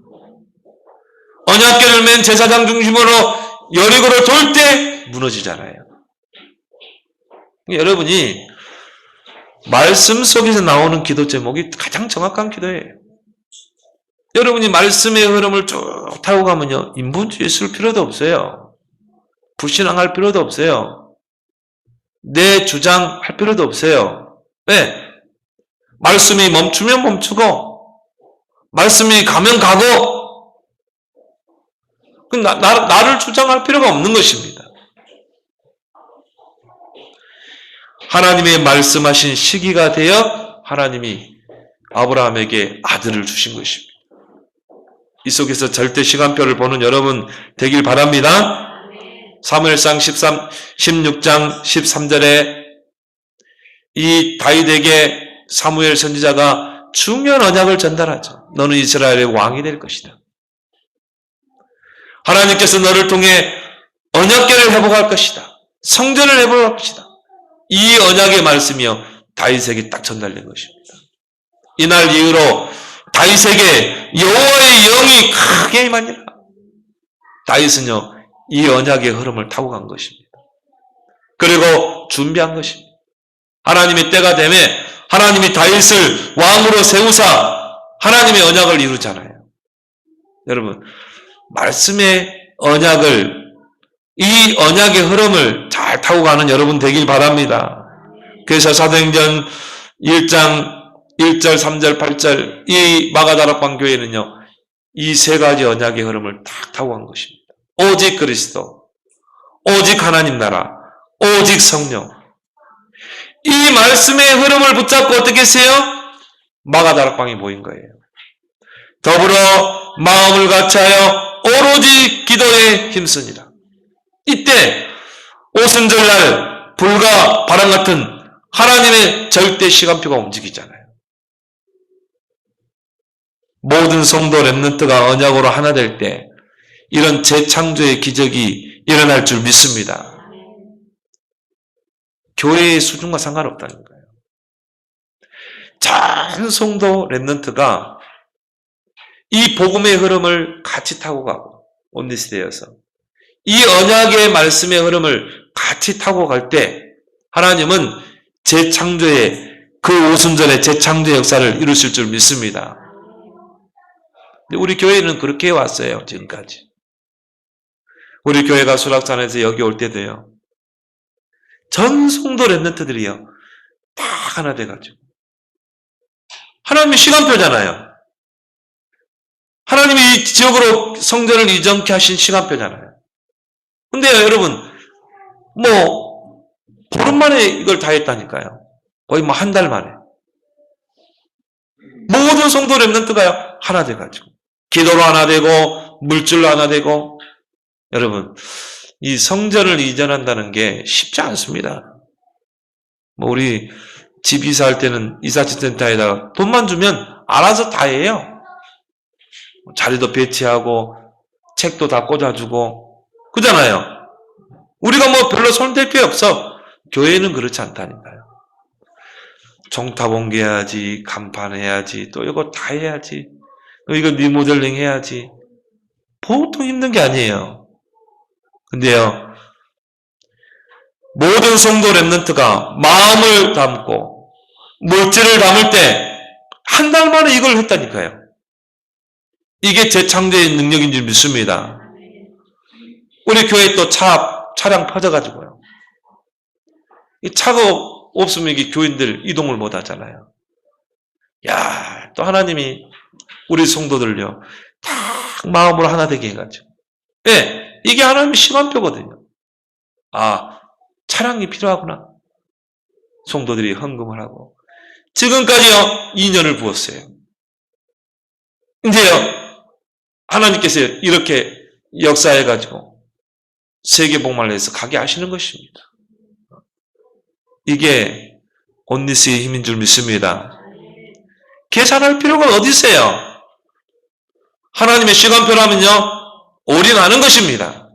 언약궤를 맨 제사장 중심으로 여리고를 돌 때 무너지잖아요. 여러분이 말씀 속에서 나오는 기도 제목이 가장 정확한 기도예요. 여러분이 말씀의 흐름을 쭉 타고 가면요, 인본주의 쓸 필요도 없어요. 불신앙할 필요도 없어요. 내 주장할 필요도 없어요. 왜? 말씀이 멈추면 멈추고 말씀이 가면 가고 나를 주장할 필요가 없는 것입니다. 하나님의 말씀하신 시기가 되어 하나님이 아브라함에게 아들을 주신 것입니다. 이 속에서 절대 시간표를 보는 여러분 되길 바랍니다. 사무엘상 16장 13절에 이 다윗에게 사무엘 선지자가 중요한 언약을 전달하죠. 너는 이스라엘의 왕이 될 것이다. 하나님께서 너를 통해 언약궤를 회복할 것이다. 성전을 회복할 것이다. 이 언약의 말씀이요, 다윗에게 딱 전달된 것입니다. 이날 이후로 다윗에게 여호와의 영이 크게 임하니라. 다윗은요, 이 언약의 흐름을 타고 간 것입니다. 그리고 준비한 것입니다. 하나님의 때가 되면 하나님이 다윗을 왕으로 세우사 하나님의 언약을 이루잖아요. 여러분, 말씀의 언약을, 이 언약의 흐름을 잘 타고 가는 여러분 되길 바랍니다. 그래서 사도행전 1장 1절, 3절, 8절 이 마가다락방 교회는요, 이 세 가지 언약의 흐름을 딱 타고 간 것입니다. 오직 그리스도, 오직 하나님 나라, 오직 성령. 이 말씀의 흐름을 붙잡고 어떻게 했어요? 마가다락방이 모인 거예요. 더불어 마음을 같이하여 오로지 기도에 힘쓰니라. 이때 오순절날 불과 바람 같은 하나님의 절대 시간표가 움직이잖아요. 모든 성도 렘넌트가 언약으로 하나 될 때 이런 재창조의 기적이 일어날 줄 믿습니다. 교회의 수준과 상관없다는 거예요. 전 성도 렘넌트가 이 복음의 흐름을 같이 타고 가고 온리시대여서 이 언약의 말씀의 흐름을 같이 타고 갈 때 하나님은 재창조의 그 오순절의 재창조의 역사를 이루실 줄 믿습니다. 근데 우리 교회는 그렇게 왔어요. 지금까지. 우리 교회가 수락산에서 여기 올 때도요. 전 성도 랩런트들이요. 다 하나 돼가지고. 하나님의 시간표잖아요. 하나님이 이 지역으로 성전을 이전케 하신 시간표잖아요. 근데 여러분, 보름 만에 이걸 다 했다니까요. 거의 한 달 만에. 모든 성도 랩런트가 하나 돼가지고. 기도로 하나 되고, 물질로 하나 되고. 여러분, 이 성전을 이전한다는 게 쉽지 않습니다. 우리 집 이사할 때는 이사치센터에다가 돈만 주면 알아서 다 해요. 자리도 배치하고, 책도 다 꽂아주고, 그잖아요. 우리가 별로 손댈 게 없어. 교회는 그렇지 않다니까요. 종탑 옮겨야지, 간판 해야지, 또 이거 다 해야지, 또 이거 리모델링 해야지. 보통 힘든 게 아니에요. 근데요, 모든 성도 랩런트가 마음을 담고 물질을 담을 때 한 달 만에 이걸 했다니까요. 이게 재창조의 능력인 줄 믿습니다. 우리 교회 또 차량 퍼져가지고요. 이 차가 없으면 이게 교인들 이동을 못 하잖아요. 야, 또 하나님이 우리 성도들요, 딱 마음으로 하나 되게 해가지고. 예, 이게 하나님의 시간표거든요. 아, 차량이 필요하구나. 성도들이 헌금을 하고. 지금까지요, 2년을 부었어요. 근데요, 하나님께서 이렇게 역사해가지고 세계 복음을 해서 가게 하시는 것입니다. 이게 온니스의 힘인 줄 믿습니다. 계산할 필요가 어디 있어요? 하나님의 시간표라면요, 올인하는 것입니다.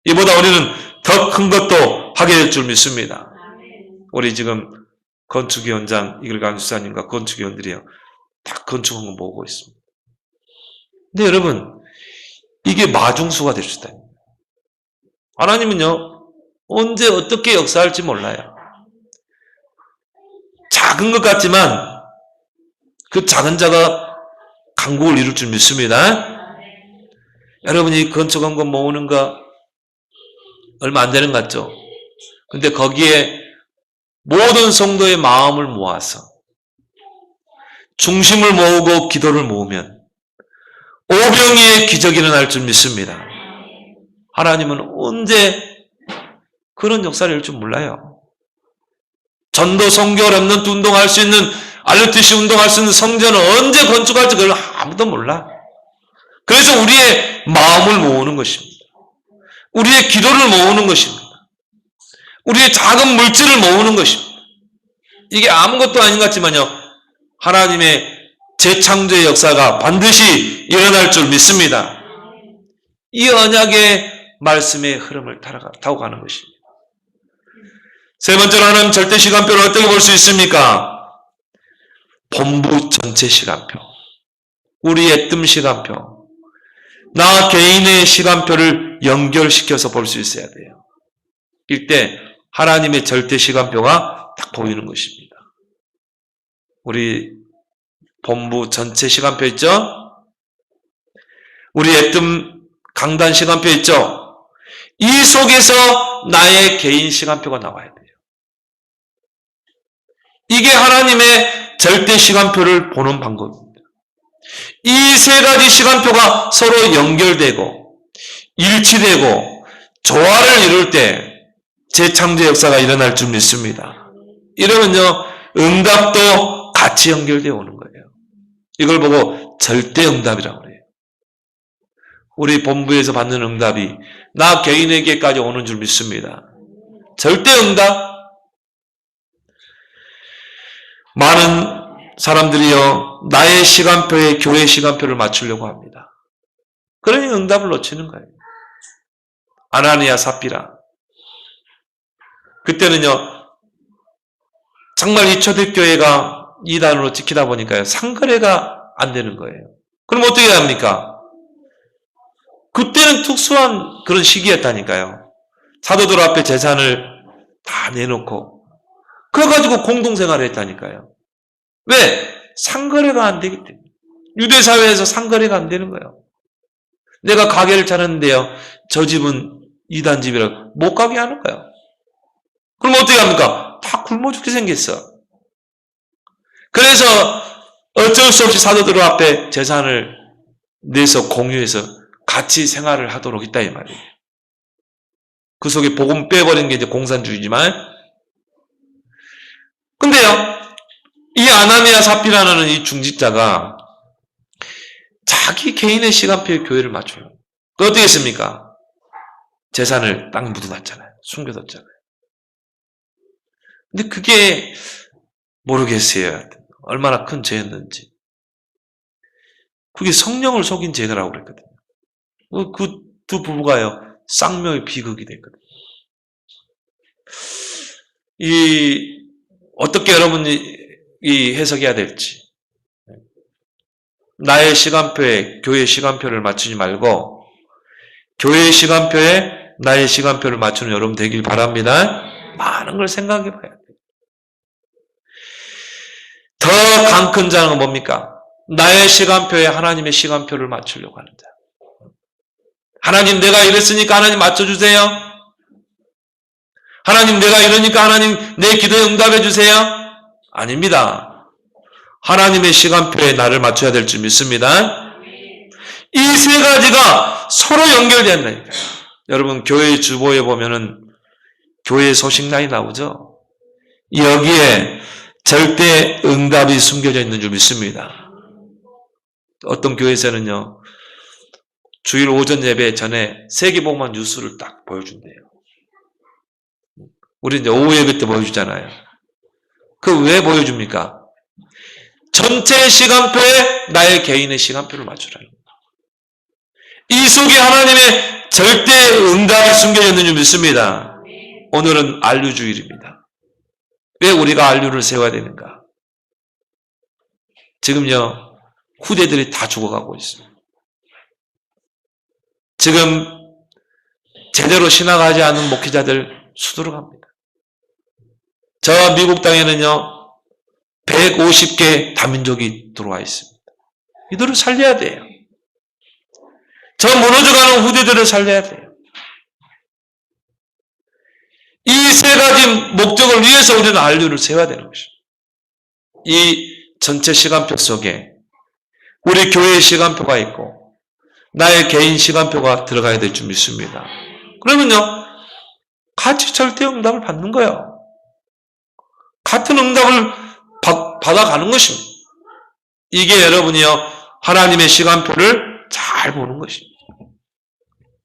이보다 우리는 더 큰 것도 하게 될 줄 믿습니다. 우리 지금 건축위원장 이글강 수사님과 건축위원들이요, 다 건축한 거 모으고 있습니다. 근데 여러분, 이게 마중수가 될 수 있다. 하나님은요, 언제 어떻게 역사할지 몰라요. 작은 것 같지만 그 작은 자가 강국을 이룰 줄 믿습니다. 여러분이 건축한 거 모으는 거 얼마 안 되는 것 같죠? 근데 거기에 모든 성도의 마음을 모아서 중심을 모으고 기도를 모으면 오병이의 기적이 일어날 줄 믿습니다. 하나님은 언제 그런 역사를 이룰 줄 몰라요. 전도, 선교, 랩런트 운동할 수 있는, RUTC 운동할 수 있는 성전을 언제 건축할지 그걸 아무도 몰라. 그래서 우리의 마음을 모으는 것입니다. 우리의 기도를 모으는 것입니다. 우리의 작은 물질을 모으는 것입니다. 이게 아무것도 아닌 것 같지만요, 하나님의 재창조의 역사가 반드시 일어날 줄 믿습니다. 이 언약의 말씀의 흐름을 타고 가는 것입니다. 세 번째로 하나님 절대 시간표를 어떻게 볼 수 있습니까? 본부 전체 시간표, 우리의 뜸 시간표, 나 개인의 시간표를 연결시켜서 볼 수 있어야 돼요. 이때 하나님의 절대 시간표가 딱 보이는 것입니다. 우리 본부 전체 시간표 있죠? 우리의 뜸 강단 시간표 있죠? 이 속에서 나의 개인 시간표가 나와야 돼요. 이게 하나님의 절대 시간표를 보는 방법입니다. 이 세 가지 시간표가 서로 연결되고 일치되고 조화를 이룰 때 재창조 역사가 일어날 줄 믿습니다. 이러면요, 응답도 같이 연결되어 오는 거예요. 이걸 보고 절대 응답이라고 해요. 우리 본부에서 받는 응답이 나 개인에게까지 오는 줄 믿습니다. 절대 응답. 많은 사람들이요, 나의 시간표에 교회 시간표를 맞추려고 합니다. 그러니 응답을 놓치는 거예요. 아나니아 삽비라. 그때는요, 정말 이 초대교회가 이단으로 지키다 보니까요, 상거래가 안 되는 거예요. 그럼 어떻게 해야 합니까? 그때는 특수한 그런 시기였다니까요. 사도들 앞에 재산을 다 내놓고 그거 가지고 공동생활을 했다니까요. 왜? 상거래가 안 되기 때문에. 유대사회에서 상거래가 안 되는 거예요. 내가 가게를 차렸는데요, 저 집은 이단 집이라고 못 가게 하는 거예요. 그럼 어떻게 합니까? 다 굶어 죽게 생겼어. 그래서 어쩔 수 없이 사도들 앞에 재산을 내서 공유해서 같이 생활을 하도록 했다 이 말이에요. 그 속에 복음 빼버린 게 이제 공산주의지만, 근데요, 이 아나니아 삽비라는 이 중직자가 자기 개인의 시간표에 교회를 맞춰요. 또 어떻게 했습니까? 재산을 땅에 묻어놨잖아요. 숨겨뒀잖아요. 근데 그게 모르겠어요. 얼마나 큰 죄였는지. 그게 성령을 속인 죄라고 그랬거든요. 그 두 부부가요, 쌍묘의 비극이 됐거든요. 어떻게 여러분이 해석해야 될지. 나의 시간표에 교회의 시간표를 맞추지 말고, 교회의 시간표에 나의 시간표를 맞추는 여러분 되길 바랍니다. 많은 걸 생각해 봐야 돼요. 더 강 큰 자는 뭡니까? 나의 시간표에 하나님의 시간표를 맞추려고 하는 자. 하나님, 내가 이랬으니까 하나님 맞춰주세요. 하나님, 내가 이러니까 하나님 내 기도에 응답해 주세요. 아닙니다. 하나님의 시간표에 나를 맞춰야 될 줄 믿습니다. 이 세 가지가 서로 연결된다니까요. 여러분, 교회 주보에 보면은 교회 소식란이 나오죠. 여기에 절대 응답이 숨겨져 있는 줄 믿습니다. 어떤 교회에서는요, 주일 오전 예배 전에 세계복음화 뉴스를 딱 보여준대요. 우리 이제 오후 예배 때 보여주잖아요. 그 왜 보여줍니까? 전체 시간표에 나의 개인의 시간표를 맞추라는 거예요. 이 속에 하나님의 절대 응답이 숨겨져 있는 줄 믿습니다. 오늘은 안류주일입니다. 왜 우리가 안류를 세워야 되는가? 지금요, 후대들이 다 죽어가고 있습니다. 지금 제대로 신앙하지 않은 목회자들 수두룩합니다. 저 미국 땅에는요, 150개 다민족이 들어와 있습니다. 이들을 살려야 돼요. 저 무너져가는 후대들을 살려야 돼요. 이 세 가지 목적을 위해서 우리는 안류를 세워야 되는 것입니다. 이 전체 시간표 속에 우리 교회의 시간표가 있고 나의 개인 시간표가 들어가야 될 줄 믿습니다. 그러면요, 같이 절대 응답을 받는 거예요. 같은 응답을 받아가는 것입니다. 이게 여러분이요, 하나님의 시간표를 잘 보는 것입니다.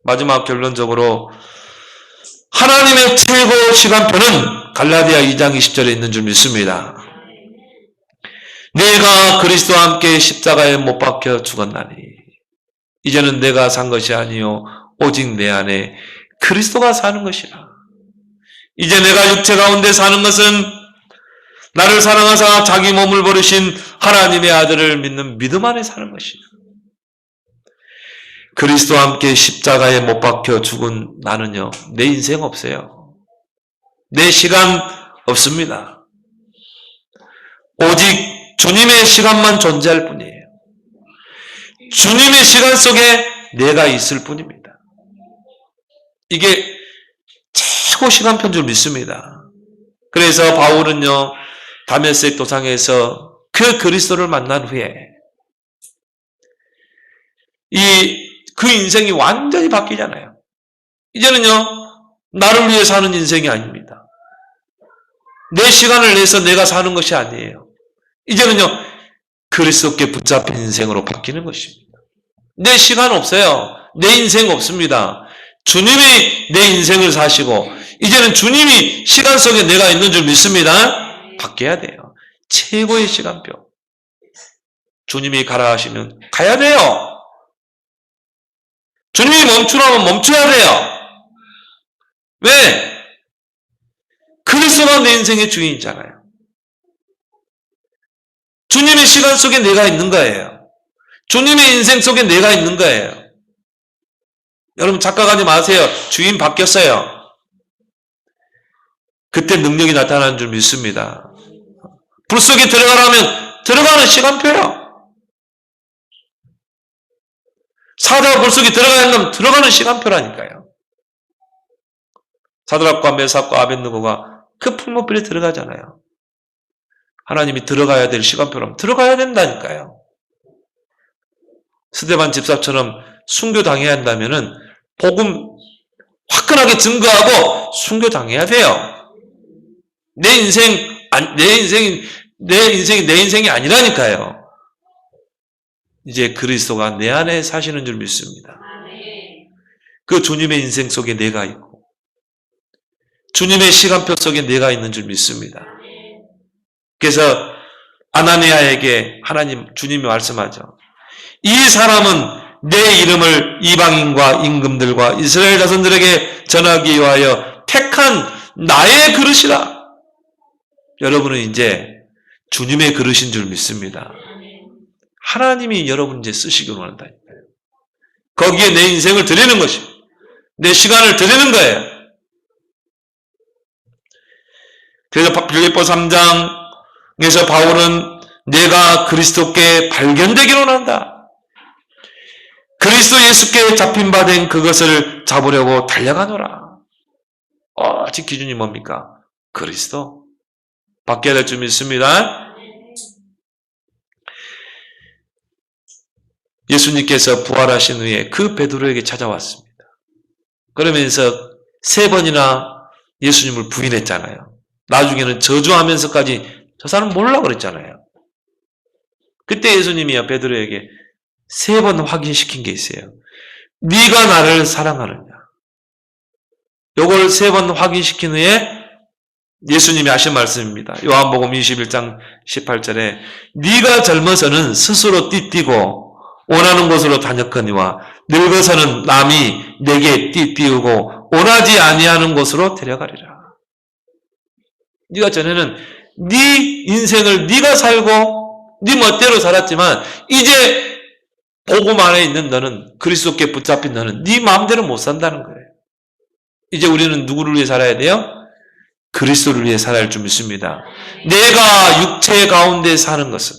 마지막 결론적으로 하나님의 최고 시간표는 갈라디아 2장 20절에 있는 줄 믿습니다. 내가 그리스도와 함께 십자가에 못 박혀 죽었나니 이제는 내가 산 것이 아니요 오직 내 안에 그리스도가 사는 것이라. 이제 내가 육체 가운데 사는 것은 나를 사랑하사 자기 몸을 버리신 하나님의 아들을 믿는 믿음 안에 사는 것이다. 그리스도와 함께 십자가에 못 박혀 죽은 나는요, 내 인생 없어요. 내 시간 없습니다. 오직 주님의 시간만 존재할 뿐이에요. 주님의 시간 속에 내가 있을 뿐입니다. 이게 최고 시간표인 줄 믿습니다. 그래서 바울은요, 다메섹 도상에서 그 그리스도를 만난 후에 그 인생이 완전히 바뀌잖아요. 이제는요, 나를 위해 사는 인생이 아닙니다. 내 시간을 내서 내가 사는 것이 아니에요. 이제는요, 그리스도께 붙잡힌 인생으로 바뀌는 것입니다. 내 시간 없어요. 내 인생 없습니다. 주님이 내 인생을 사시고 이제는 주님이 시간 속에 내가 있는 줄 믿습니다. 바뀌어야 돼요. 최고의 시간표. 주님이 가라 하시면 가야 돼요. 주님이 멈추라면 멈춰야 돼요. 왜? 그리스도가 내 인생의 주인이잖아요. 주님의 시간 속에 내가 있는 거예요. 주님의 인생 속에 내가 있는 거예요. 여러분 착각하지 마세요. 주인 바뀌었어요. 그때 능력이 나타나는 줄 믿습니다. 불 속에 들어가라면 들어가는 시간표예요. 사자가 굴속에 들어가야 한다면 들어가는 시간표라니까요. 사드락과 메삭과 아벳느고가 그 풀무불에 들어가잖아요. 하나님이 들어가야 될 시간표라면 들어가야 된다니까요. 스데반 집사처럼 순교당해야 한다면은 복음 화끈하게 증거하고 순교당해야 돼요. 내 인생이 내 인생이 아니라니까요. 이제 그리스도가 내 안에 사시는 줄 믿습니다. 그 주님의 인생 속에 내가 있고 주님의 시간표 속에 내가 있는 줄 믿습니다. 그래서 아나니아에게 주님이 말씀하죠. 이 사람은 내 이름을 이방인과 임금들과 이스라엘 자손들에게 전하기 위하여 택한 나의 그릇이라. 여러분은 이제 주님의 그릇인 줄 믿습니다. 하나님이 여러분 이제 쓰시길 원한다니까요. 거기에 내 인생을 드리는 것입니다. 내 시간을 드리는 거예요. 그래서 빌립보 3장에서 바울은 내가 그리스도께 발견되기를 원한다. 그리스도 예수께 잡힌 바 된 그것을 잡으려고 달려가노라. 즉 기준이 뭡니까? 그리스도. 바뀌어야 될 줄 믿습니다. 예수님께서 부활하신 후에 그 베드로에게 찾아왔습니다. 그러면서 3번이나 예수님을 부인했잖아요. 나중에는 저주하면서까지 저 사람 몰라 그랬잖아요. 그때 예수님이 베드로에게 3번 확인시킨 게 있어요. 네가 나를 사랑하느냐. 요걸 3번 확인시킨 후에 예수님이 하신 말씀입니다. 요한복음 21장 18절에 네가 젊어서는 스스로 띠띠고 원하는 곳으로 다녔거니와 늙어서는 남이 내게 띠띠우고 원하지 아니하는 곳으로 데려가리라. 네가 전에는 네 인생을 네가 살고 네 멋대로 살았지만 이제 복음 안에 있는 너는 그리스도께 붙잡힌 너는 네 마음대로 못 산다는 거예요. 이제 우리는 누구를 위해 살아야 돼요? 그리스도를 위해 살아야 할 줄 믿습니다. 내가 육체 가운데 사는 것은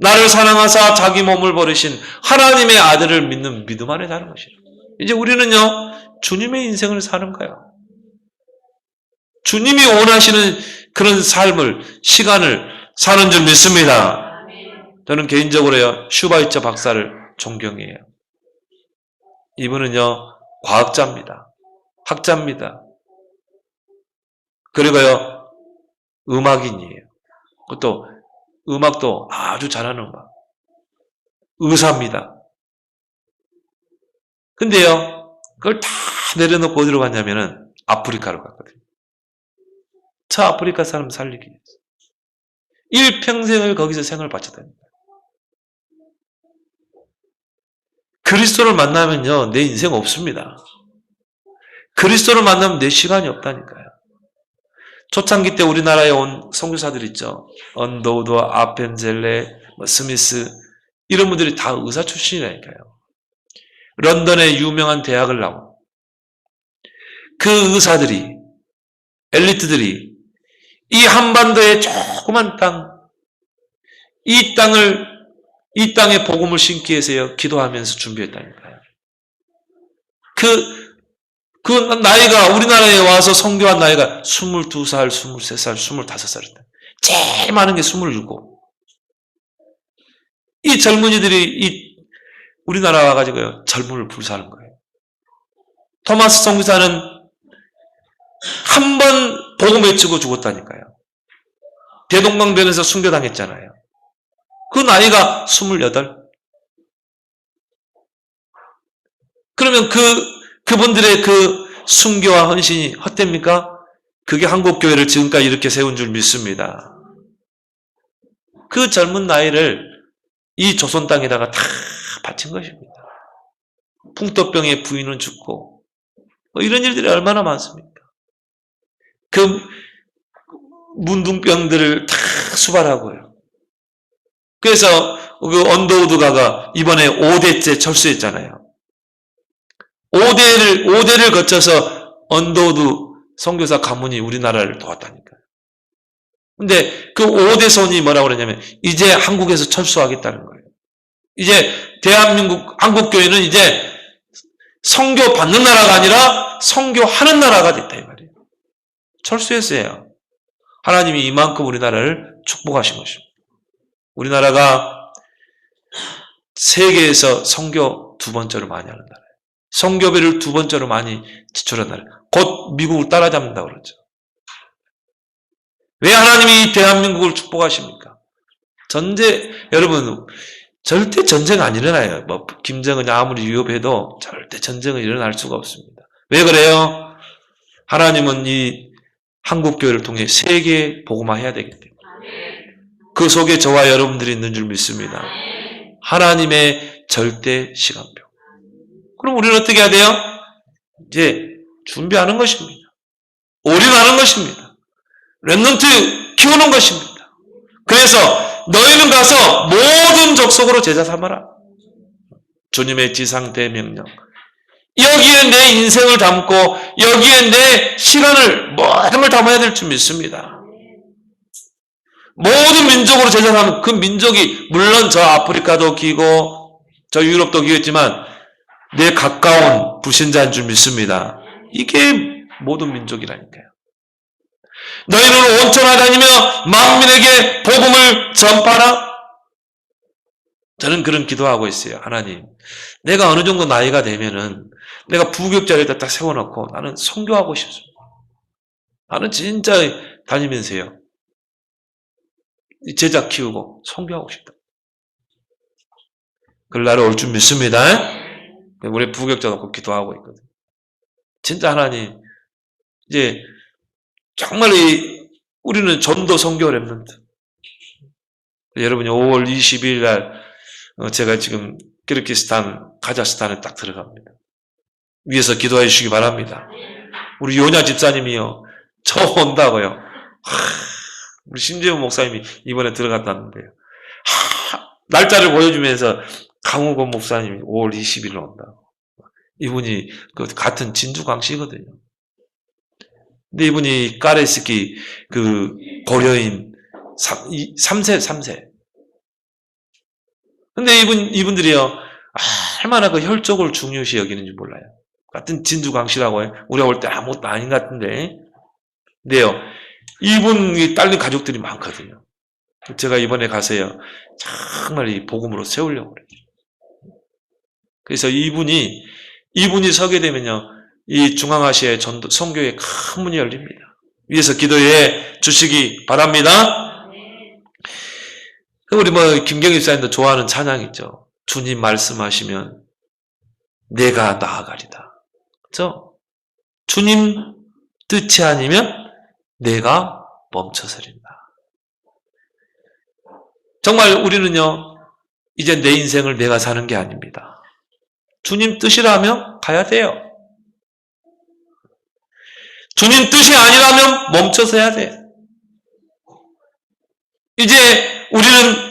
나를 사랑하사 자기 몸을 버리신 하나님의 아들을 믿는 믿음 안에 사는 것이에요. 이제 우리는요, 주님의 인생을 사는 거예요. 주님이 원하시는 그런 삶을, 시간을 사는 줄 믿습니다. 저는 개인적으로요, 슈바이처 박사를 존경해요. 이분은요, 과학자입니다. 학자입니다. 그리고요, 음악인이에요. 그것도 음악도 아주 잘하는 음악. 의사입니다. 근데요, 그걸 다 내려놓고 어디로 갔냐면은 아프리카로 갔거든요. 저 아프리카 사람 살리기 위해서. 일평생을 거기서 생을 바쳤다니까. 그리스도를 만나면요, 내 인생 없습니다. 그리스도를 만나면 내 시간이 없다니까요. 초창기 때 우리나라에 온 선교사들 있죠. 언더우드, 아펜젤레, 스미스 이런 분들이 다 의사 출신이라니까요. 런던의 유명한 대학을 나오고 그 의사들이 엘리트들이 이 한반도의 조그만 땅, 이 땅에 복음을 심기 위해서 기도하면서 준비했다니까요. 그 나이가 우리나라에 와서 선교한 나이가 22살, 23살, 25살이다. 제일 많은 게 27. 이 젊은이들이 우리나라 와가지고요, 젊음을 불사하는 거예요. 토마스 선교사는 한 번 복음 외치고 죽었다니까요. 대동강변에서 순교당했잖아요. 그 나이가 28. 그러면 그분들의 그 순교와 헌신이 헛됩니까? 그게 한국교회를 지금까지 이렇게 세운 줄 믿습니다. 그 젊은 나이를 이 조선 땅에다가 다 바친 것입니다. 풍토병에 부인은 죽고 이런 일들이 얼마나 많습니까? 그 문둥병들을 다 수발하고요. 그래서 그 언더우드가가 이번에 5대째 철수했잖아요. 5대를 거쳐서 언더우드 선교사 가문이 우리나라를 도왔다니까요. 근데 그 5대 손이 뭐라고 그러냐면 이제 한국에서 철수하겠다는 거예요. 이제 대한민국 한국교회는 이제 선교 받는 나라가 아니라 선교하는 나라가 됐다 이 말이에요. 철수했어요. 하나님이 이만큼 우리나라를 축복하신 것입니다. 우리나라가 세계에서 선교 두 번째로 많이 하는 나라예요. 선교비를 두 번째로 많이 지출하는 나라예요. 곧 미국을 따라잡는다고 그러죠. 왜 하나님이 대한민국을 축복하십니까? 여러분, 절대 전쟁 안 일어나요. 뭐, 김정은이 아무리 위협해도 절대 전쟁은 일어날 수가 없습니다. 왜 그래요? 하나님은 이 한국교회를 통해 세계에 복음화해야 되기 때문에. 그 속에 저와 여러분들이 있는 줄 믿습니다. 하나님의 절대 시간표. 그럼 우리는 어떻게 해야 돼요? 이제 준비하는 것입니다. 올인하는 것입니다. 렘넌트 키우는 것입니다. 그래서 너희는 가서 모든 족속으로 제자 삼아라. 주님의 지상대명령. 여기에 내 인생을 담고 여기에 내 시간을 모든 걸 담아야 될 줄 믿습니다. 모든 민족으로 제자 삼으면 그 민족이 물론 저 아프리카도 기고 저 유럽도 기겠지만 내 가까운 불신자인 줄 믿습니다. 이게 모든 민족이라니까요. 너희는 온 천하 다니며 만민에게 복음을 전파하라. 저는 그런 기도하고 있어요. 하나님, 내가 어느 정도 나이가 되면은 내가 부교육자리에다 딱 세워놓고 나는 선교하고 싶습니다. 나는 진짜 다니면서요. 제자 키우고 선교하고 싶다. 그럴 날이 올 줄 믿습니다. 우리 부교육자 놓고 기도하고 있거든요. 진짜 하나님, 이제 정말 우리는 전도 선교 렘넌트. 여러분이 5월 22일 날 제가 지금 키르기스탄, 카자흐스탄에 딱 들어갑니다. 위에서 기도해 주시기 바랍니다. 우리 요냐 집사님이요. 저 온다고요. 우리 심재훈 목사님이 이번에 들어갔다는데요. 날짜를 보여주면서 강우건 목사님이 5월 20일 온다고. 이분이 그 같은 진주광시거든요. 근데 이분이 까레스키 그 고려인 3세. 근데 이분들이요. 얼마나 그 혈족을 중요시 여기는지 몰라요. 같은 진주광시라고 해요. 우리가 볼 때 아무것도 아닌 것 같은데. 근데요. 이분이 딸린 가족들이 많거든요. 제가 이번에 가서요. 정말 이 복음으로 세우려고 그래요. 그래서 이분이 서게 되면요. 이 중앙아시아의 전도, 선교에 큰 문이 열립니다. 위에서 기도해 주시기 바랍니다. 우리 김경희 집사님도 좋아하는 찬양 있죠. 주님 말씀하시면 내가 나아가리다. 그렇죠? 주님 뜻이 아니면 내가 멈춰서린다. 정말 우리는요. 이제 내 인생을 내가 사는 게 아닙니다. 주님 뜻이라면 가야 돼요. 주님 뜻이 아니라면 멈춰서 해야 돼. 이제 우리는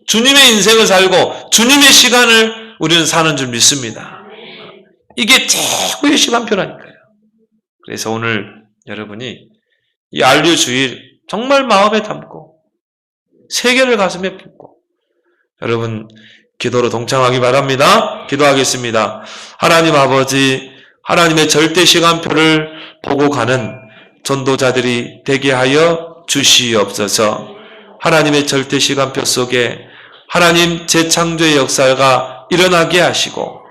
주님의 인생을 살고 주님의 시간을 우리는 사는 줄 믿습니다. 이게 최고의 시간표라니까요. 그래서 오늘 여러분이 이 안류주일 정말 마음에 담고 세계를 가슴에 품고 여러분 기도로 동참하기 바랍니다. 기도하겠습니다. 하나님 아버지, 하나님의 절대 시간표를 보고 가는 전도자들이 되게 하여 주시옵소서. 하나님의 절대 시간표 속에 하나님 재창조의 역사가 일어나게 하시고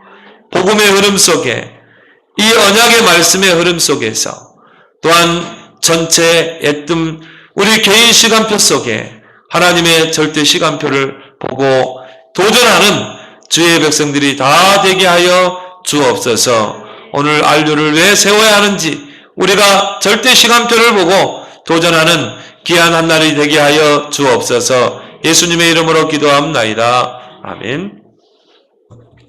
복음의 흐름 속에 이 언약의 말씀의 흐름 속에서 또한 전체 애뜸 우리 개인 시간표 속에 하나님의 절대 시간표를 보고 도전하는 주의 백성들이 다 되게 하여 주옵소서. 오늘 안류를 왜 세워야 하는지 우리가 절대 시간표를 보고 도전하는 귀한 한 날이 되게 하여 주옵소서. 예수님의 이름으로 기도합나이다. 아멘.